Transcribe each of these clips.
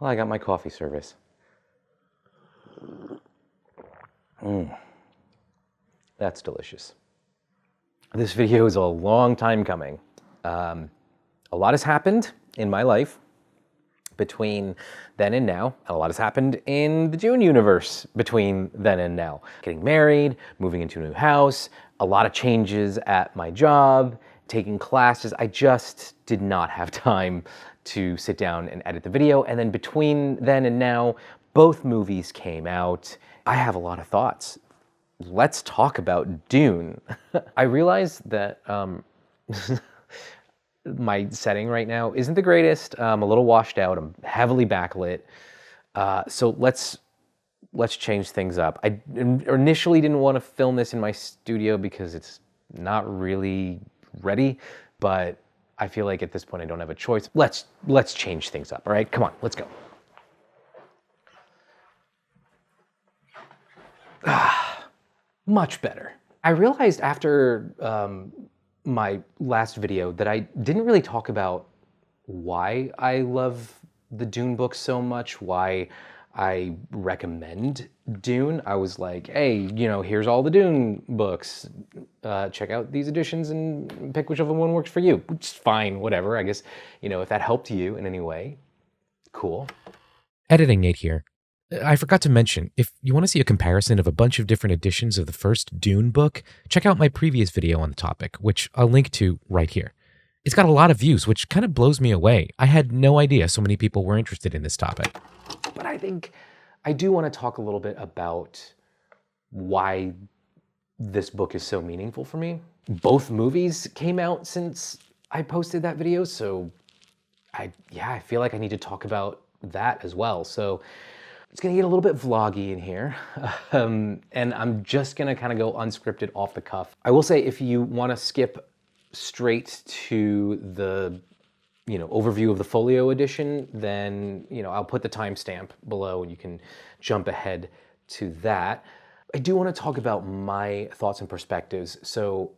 Well, I got my coffee service. That's delicious. This video is a long time coming. A lot has happened in my life between then and now, and a lot has happened in the Dune universe between then and now. Getting married, moving into a new house, a lot of changes at my job, taking classes. I just did not have time to sit down and edit the video. And then between then and now, both movies came out. I have a lot of thoughts. Let's talk about Dune. I realize that my setting right now isn't the greatest. I'm a little washed out. I'm heavily backlit. So let's change things up. I initially didn't want to film this in my studio because it's not really ready, but I feel like at this point I don't have a choice. Let's change things up. All right, come on, let's go. Much better. I realized after my last video that I didn't really talk about why I love the Dune books so much, why I recommend Dune. I was like, hey, here's all the Dune books. Check out these editions and pick whichever one works for you. Which is fine, whatever. I guess, if that helped you in any way, cool. Editing Nate here. I forgot to mention, if you want to see a comparison of a bunch of different editions of the first Dune book, check out my previous video on the topic, which I'll link to right here. It's got a lot of views, which kind of blows me away. I had no idea so many people were interested in this topic. But I think I do want to talk a little bit about why this book is so meaningful for me. Both movies came out since I posted that video, so I feel like I need to talk about that as well. So it's gonna get a little bit vloggy in here, and I'm just gonna kind of go unscripted off the cuff. I will say, if you want to skip straight to the overview of the Folio edition, then I'll put the timestamp below and you can jump ahead to that. I do want to talk about my thoughts and perspectives, so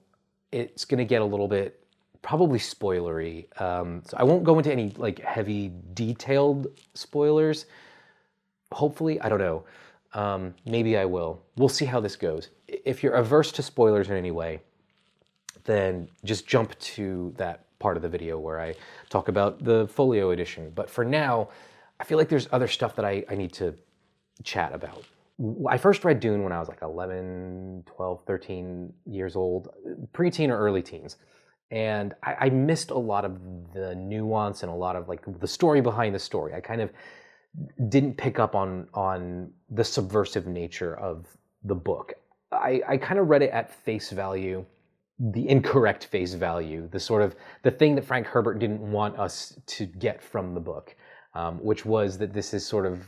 it's gonna get a little bit probably spoilery. So I won't go into any heavy detailed spoilers. Hopefully, I don't know. Maybe I will. We'll see how this goes. If you're averse to spoilers in any way, then just jump to that part of the video where I talk about the Folio edition. But for now, I feel like there's other stuff that I need to chat about. I first read Dune when I was 11, 12, 13 years old, preteen or early teens. And I missed a lot of the nuance and a lot of the story behind the story. I kind of didn't pick up on the subversive nature of the book. I kind of read it at face value, the incorrect face value, the thing that Frank Herbert didn't want us to get from the book, which was that this is sort of,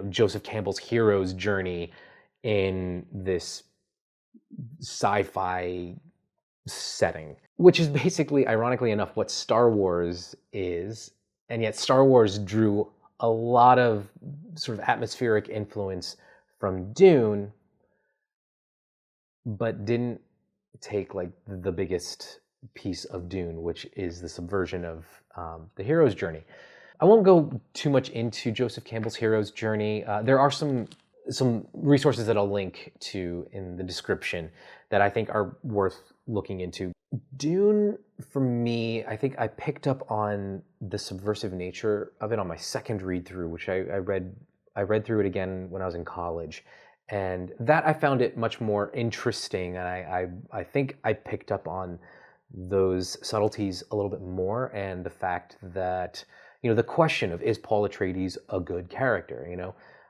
Joseph Campbell's hero's journey in this sci-fi setting, which is basically, ironically enough, what Star Wars is, and yet Star Wars drew a lot of sort of atmospheric influence from Dune, but didn't take the biggest piece of Dune, which is the subversion of the hero's journey. I won't go too much into Joseph Campbell's hero's journey. There are some resources that I'll link to in the description that I think are worth looking into. Dune, for me, I think I picked up on the subversive nature of it on my second read through, which I read through it again when I was in college. And that I found it much more interesting. And I think I picked up on those subtleties a little bit more, and the fact that, the question of, is Paul Atreides a good character,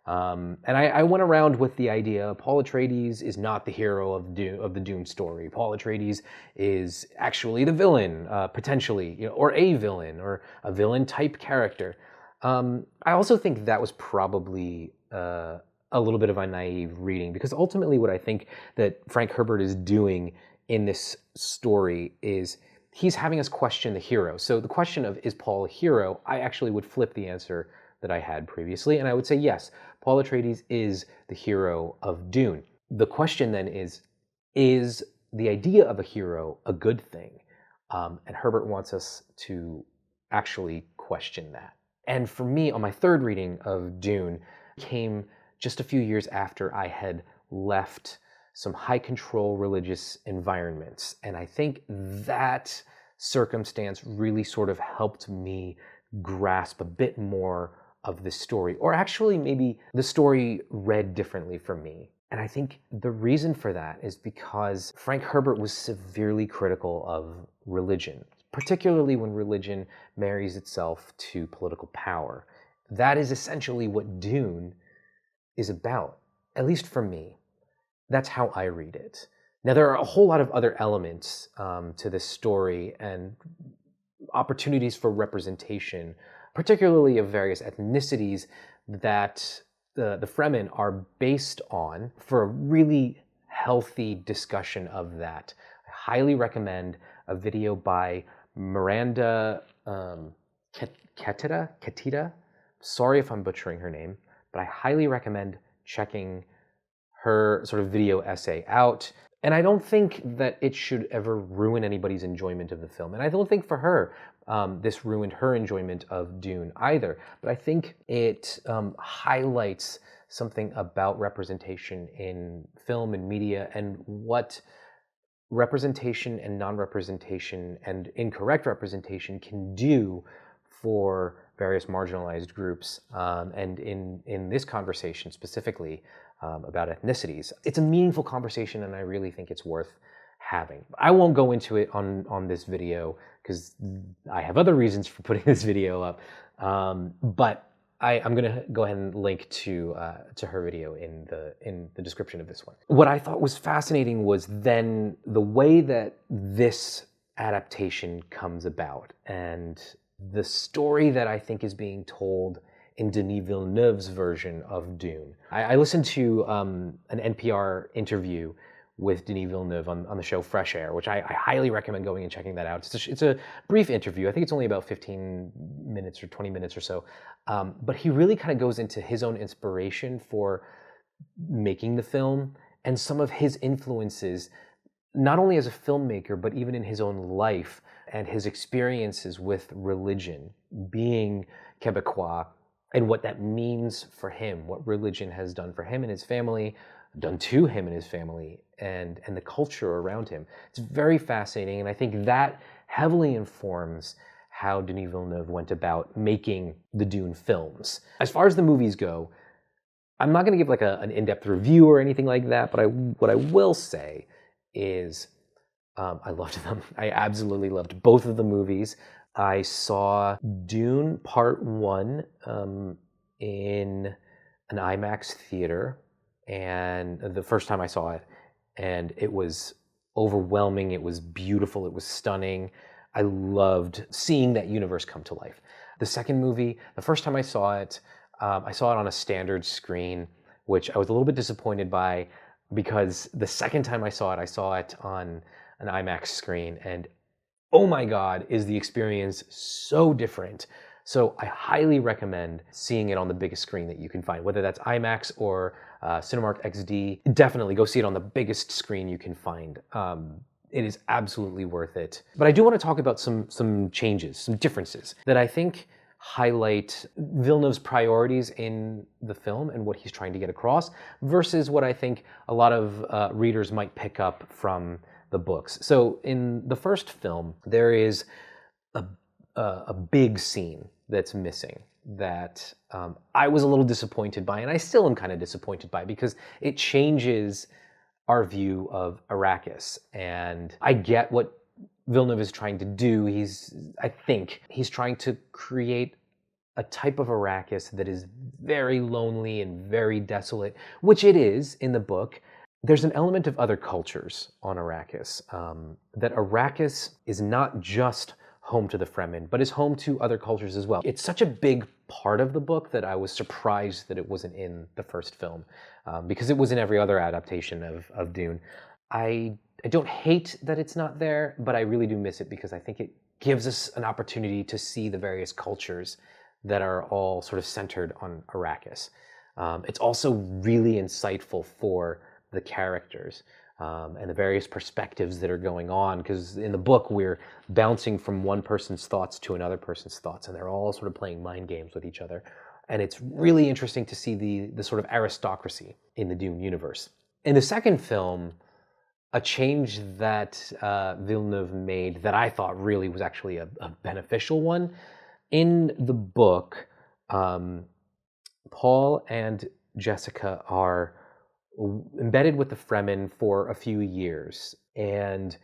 And I went around with the idea Paul Atreides is not the hero of the Dune story. Paul Atreides is actually the villain, potentially, or a villain type character. I also think that was probably a little bit of a naive reading, because ultimately what I think that Frank Herbert is doing in this story is he's having us question the hero. So the question of, is Paul a hero? I actually would flip the answer that I had previously, and I would say yes, Paul Atreides is the hero of Dune. The question then is the idea of a hero a good thing? And Herbert wants us to actually question that. And for me, on my third reading of Dune, came just a few years after I had left some high control religious environments. And I think that circumstance really sort of helped me grasp a bit more of this story, or actually maybe the story read differently for me. And I think the reason for that is because Frank Herbert was severely critical of religion, particularly when religion marries itself to political power. That is essentially what Dune is about, at least for me. That's how I read it. Now, there are a whole lot of other elements to this story and opportunities for representation, particularly of various ethnicities that the Fremen are based on, for a really healthy discussion of that. I highly recommend a video by Miranda Ketita. Sorry if I'm butchering her name, but I highly recommend checking her sort of video essay out. And I don't think that it should ever ruin anybody's enjoyment of the film. And I don't think for her, this ruined her enjoyment of Dune either. But I think it highlights something about representation in film and media, and what representation and non-representation and incorrect representation can do for various marginalized groups, and in this conversation specifically about ethnicities. It's a meaningful conversation, and I really think it's worth having. I won't go into it on this video because I have other reasons for putting this video up, but I'm going to go ahead and link to her video in the description of this one. What I thought was fascinating was then the way that this adaptation comes about, and the story that I think is being told in Denis Villeneuve's version of Dune. I listened to an NPR interview with Denis Villeneuve on the show Fresh Air, which I highly recommend going and checking that out. It's a brief interview. I think it's only about 15 minutes or 20 minutes or so. But he really kind of goes into his own inspiration for making the film and some of his influences, not only as a filmmaker, but even in his own life and his experiences with religion, being Quebecois, and what that means for him, what religion has done for him and his family, done to him and his family, and the culture around him. It's very fascinating, and I think that heavily informs how Denis Villeneuve went about making the Dune films. As far as the movies go, I'm not going to give like an in-depth review or anything like that, but what I will say is I loved them. I absolutely loved both of the movies. I saw Dune Part 1 in an IMAX theater, and the first time I saw it, and it was overwhelming, it was beautiful, it was stunning. I loved seeing that universe come to life. The second movie, the first time I saw it on a standard screen, which I was a little bit disappointed by, because the second time I saw it on an IMAX screen, and oh my God, is the experience so different. So I highly recommend seeing it on the biggest screen that you can find, whether that's IMAX or Cinemark XD. Definitely go see it on the biggest screen you can find. It is absolutely worth it. But I do want to talk about some changes, some differences that I think highlight Villeneuve's priorities in the film and what he's trying to get across, versus what I think a lot of readers might pick up from the books. So in the first film, there is a big scene that's missing that I was a little disappointed by, and I still am kind of disappointed by, because it changes our view of Arrakis. And I get what Villeneuve is trying to do. I think he's trying to create a type of Arrakis that is very lonely and very desolate, which it is in the book. There's an element of other cultures on Arrakis, that Arrakis is not just home to the Fremen, but is home to other cultures as well. It's such a big part of the book that I was surprised that it wasn't in the first film, because it was in every other adaptation of Dune. I don't hate that it's not there, but I really do miss it, because I think it gives us an opportunity to see the various cultures that are all sort of centered on Arrakis. It's also really insightful for the characters. and the various perspectives that are going on. Because in the book, we're bouncing from one person's thoughts to another person's thoughts, and they're all sort of playing mind games with each other. And it's really interesting to see the sort of aristocracy in the Dune universe. In the second film, a change that Villeneuve made that I thought really was actually a beneficial one. In the book, Paul and Jessica are embedded with the Fremen for a few years, and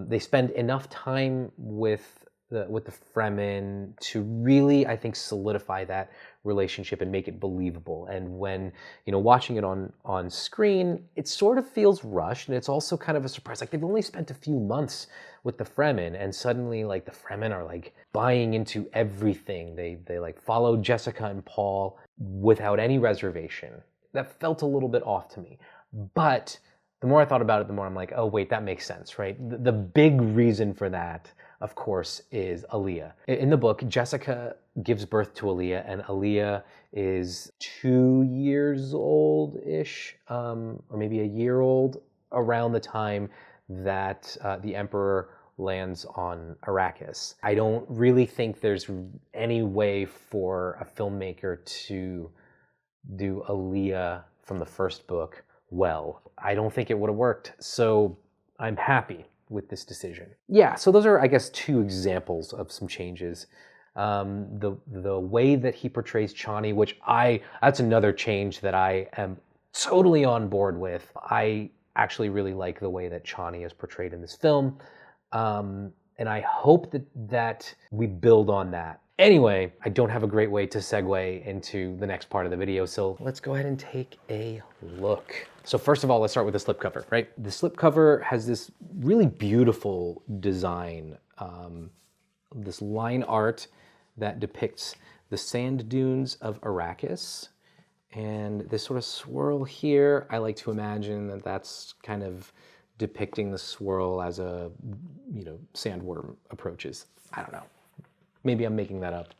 they spend enough time with the Fremen to really, I think, solidify that relationship and make it believable. And when, watching it on screen, it sort of feels rushed, and it's also kind of a surprise. Like, they've only spent a few months with the Fremen, and suddenly, like, the Fremen are like buying into everything. They like follow Jessica and Paul without any reservation. That felt a little bit off to me. But the more I thought about it, the more I'm like, oh wait, that makes sense, right? The big reason for that, of course, is Aaliyah. In the book, Jessica gives birth to Aaliyah, and Aaliyah is 2 years old-ish, or maybe a year old, around the time that the Emperor lands on Arrakis. I don't really think there's any way for a filmmaker to do Aaliyah from the first book well. I don't think it would have worked, so I'm happy with this decision. Yeah, so those are, I guess, 2 examples of some changes. The way that he portrays Chani, that's another change that I am totally on board with. I actually really like the way that Chani is portrayed in this film, and I hope that we build on that. Anyway, I don't have a great way to segue into the next part of the video, so let's go ahead and take a look. So first of all, let's start with the slipcover, right? The slipcover has this really beautiful design, this line art that depicts the sand dunes of Arrakis, and this sort of swirl here, I like to imagine that that's kind of depicting the swirl as a, sandworm approaches. I don't know. Maybe I'm making that up,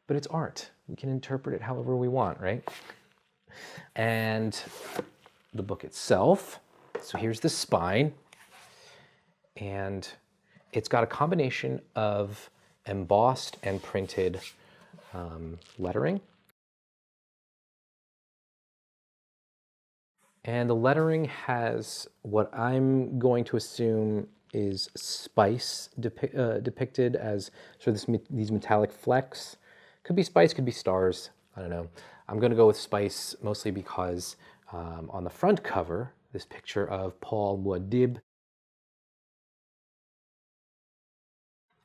but it's art. We can interpret it however we want, right? And the book itself, so here's the spine, and it's got a combination of embossed and printed lettering. And the lettering has what I'm going to assume is spice depicted as sort of these metallic flecks. Could be spice, could be stars, I don't know. I'm going to go with spice mostly because on the front cover, this picture of Paul Muad'Dib,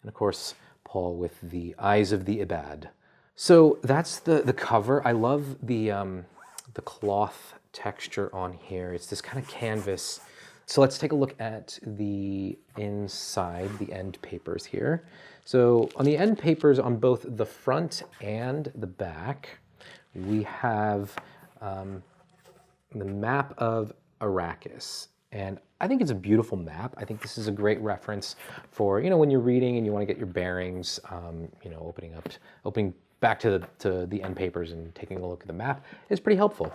and of course, Paul with the eyes of the Ibad. So that's the cover. I love the cloth texture on here. It's this kind of canvas. So let's take a look at the inside, the end papers here. So on the end papers on both the front and the back, we have the map of Arrakis. And I think it's a beautiful map. I think this is a great reference for, when you're reading and you want to get your bearings, opening back to the end papers and taking a look at the map is pretty helpful.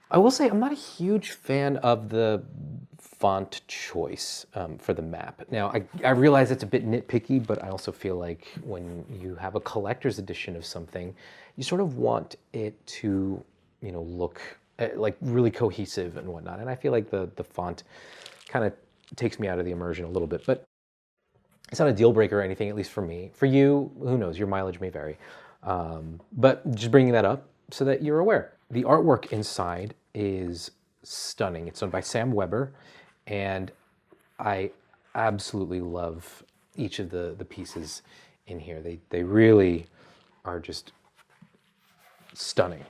I will say I'm not a huge fan of the font choice for the map. Now, I realize it's a bit nitpicky, but I also feel like when you have a collector's edition of something, you sort of want it to, look like really cohesive and whatnot. And I feel like the font kind of takes me out of the immersion a little bit, but it's not a deal breaker or anything, at least for me. For you, who knows, your mileage may vary. But just bringing that up so that you're aware. The artwork inside is stunning. It's done by Sam Weber, and I absolutely love each of the pieces in here. They really are just stunning.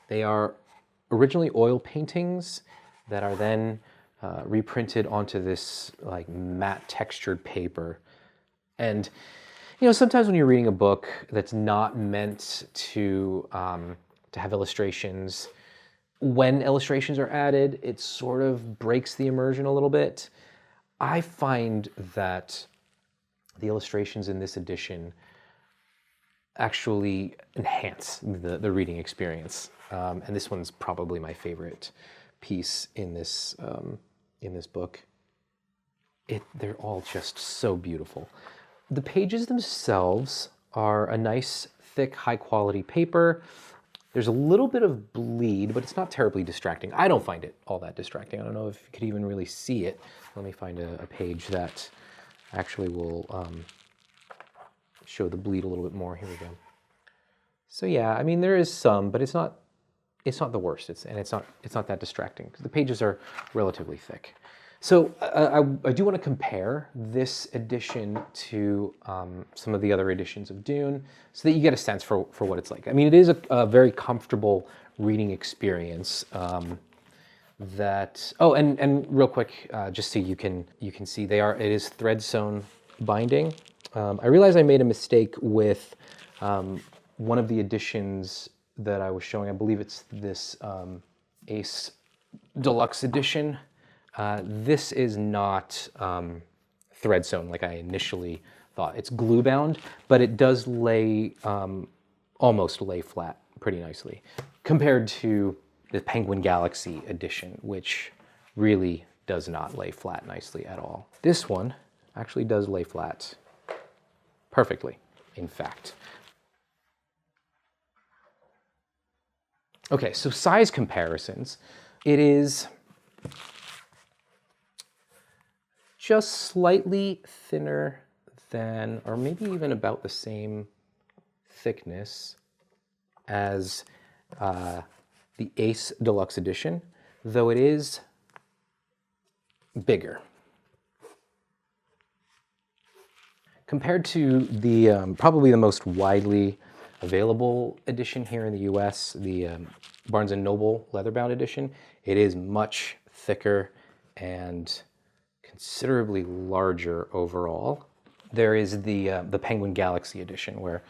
They are originally oil paintings that are then reprinted onto this like matte textured paper. And sometimes when you're reading a book that's not meant to have illustrations, when illustrations are added, it sort of breaks the immersion a little bit. I find that the illustrations in this edition actually enhance the reading experience. And this one's probably my favorite piece in this book. They're all just so beautiful. The pages themselves are a nice, thick, high-quality paper. There's a little bit of bleed, but it's not terribly distracting. I don't find it all that distracting. I don't know if you could even really see it. Let me find a page that actually will show the bleed a little bit more. Here we go. So yeah, I mean, there is some, but it's not the worst. It's not that distracting because the pages are relatively thick. So I do want to compare this edition to some of the other editions of Dune so that you get a sense for what it's like. I mean, it is a very comfortable reading experience. And real quick, just so you can see, it is thread sewn binding. I realized I made a mistake with one of the editions that I was showing. I believe it's this Ace Deluxe edition. This is not thread sewn like I initially thought. It's glue bound, but it does almost lay flat pretty nicely compared to the Penguin Galaxy edition, which really does not lay flat nicely at all. This one actually does lay flat perfectly, in fact. Okay, so size comparisons. It is just slightly thinner than, or maybe even about the same thickness as the Ace Deluxe Edition, though it is bigger. Compared to the probably the most widely available edition here in the US, the Barnes & Noble leather-bound edition, it is much thicker and considerably larger overall. There is the Penguin Galaxy edition where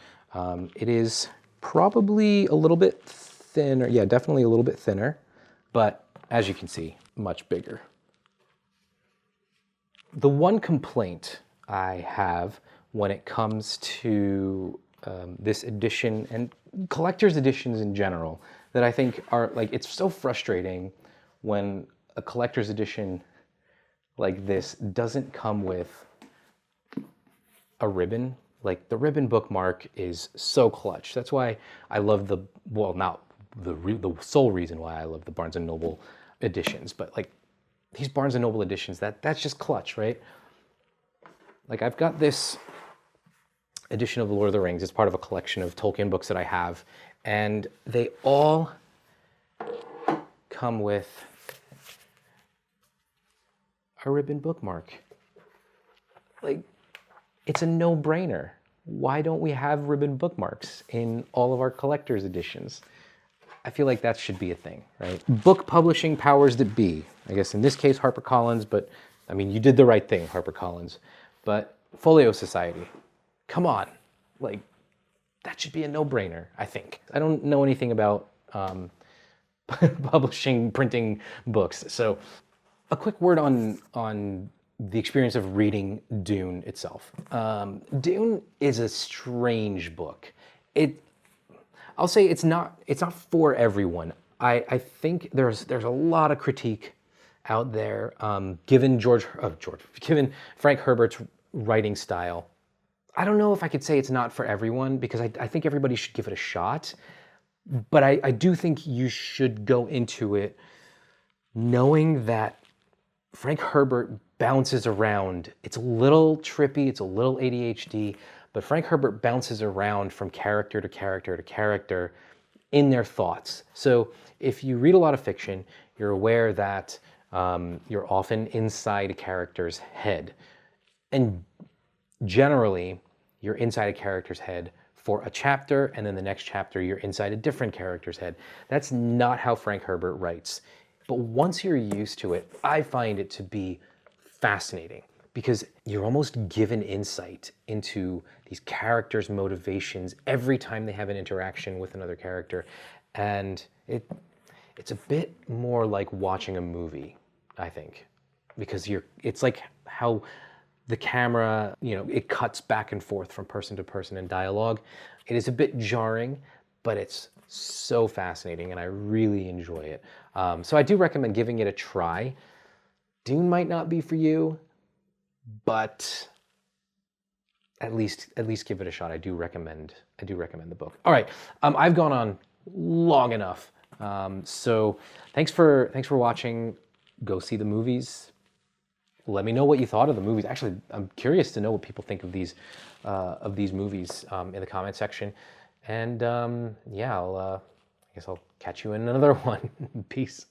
it is probably a little bit thinner. Yeah, definitely a little bit thinner, but as you can see, much bigger. The one complaint I have when it comes to this edition and collector's editions in general that I think are it's so frustrating when a collector's edition like this doesn't come with a ribbon. Like the ribbon bookmark is so clutch. That's why I love not the sole reason why I love the Barnes & Noble editions, but like these Barnes & Noble editions, that's just clutch, right? Like I've got this edition of Lord of the Rings. It's part of a collection of Tolkien books that I have, and they all come with a ribbon bookmark. Like, it's a no-brainer. Why don't we have ribbon bookmarks in all of our collector's editions? I feel like that should be a thing, right? Book publishing powers that be. I guess in this case, HarperCollins, but I mean, you did the right thing, HarperCollins. But Folio Society, come on. Like, that should be a no-brainer, I think. I don't know anything about printing books. So a quick word on the experience of reading Dune itself. Dune is a strange book. I'll say it's not for everyone. I think there's a lot of critique out there given given Frank Herbert's writing style. I don't know if I could say it's not for everyone because I think everybody should give it a shot. But I do think you should go into it knowing that Frank Herbert bounces around. It's a little trippy, it's a little ADHD, but Frank Herbert bounces around from character to character to character in their thoughts. So if you read a lot of fiction, you're aware that you're often inside a character's head. And generally, you're inside a character's head for a chapter, and then the next chapter, you're inside a different character's head. That's not how Frank Herbert writes. But once you're used to it, I find it to be fascinating because you're almost given insight into these characters' motivations every time they have an interaction with another character. And it's a bit more like watching a movie, I think, because it's like how the camera, it cuts back and forth from person to person in dialogue. It is a bit jarring, but it's so fascinating and I really enjoy it. So I do recommend giving it a try. Dune might not be for you, but at least give it a shot. I do recommend the book. All right, I've gone on long enough. So thanks for watching. Go see the movies. Let me know what you thought of the movies. Actually, I'm curious to know what people think of these movies in the comment section. And yeah, I guess I'll catch you in another one. Peace.